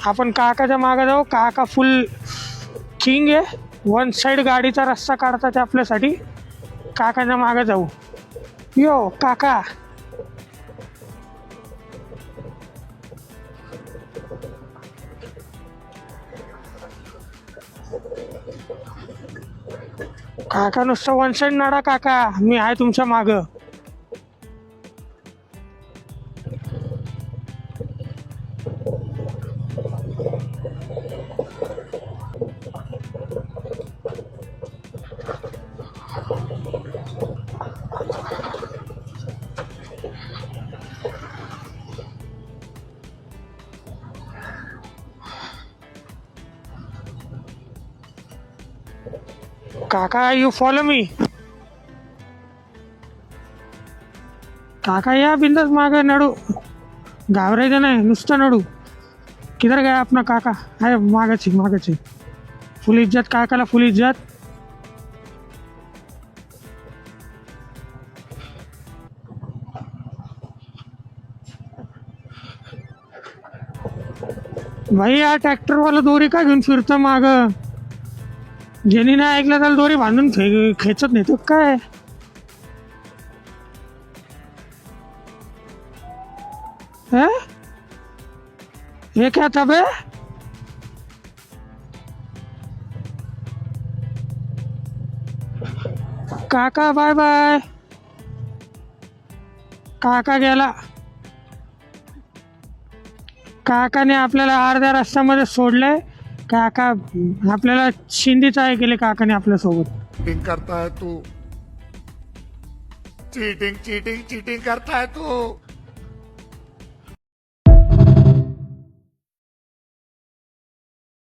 आपण काकाच्या मागे जाऊ. काका फुल किंग आहे. वन साइड गाडीचा रस्ता काढतात आपल्यासाठी. काकाच्या मागे जाऊ. यो काका. काका नुसतं वन साइड नाडा काका, मी आहे तुमच्या माग. काका यू फॉलो मी. काका या बिंदास मागे नडू. घाबरायचं नाही, नुसतं नडू. किधर गया अपना काका. आहे मागाची मागाची. फुल इज्जत काकाला, फुल इज्जत. भाई या ट्रॅक्टरवाला दोरी का घेऊन फिरतो माग. ज्यांनी नाही ऐकलं त्याला दोरी बांधून खेचत नाही तो काय. हे क्या था बे. काका बाय बाय. काका गेला. काकाने आपल्याला अर्ध्या रस्त्यामध्ये सोडलंय. काका आपल्याला शिंदीच आहे केले काकाने आपल्यासोबत. चीटिंग करता है तू. चीटिंग चीटिंग चीटिंग करता है तू.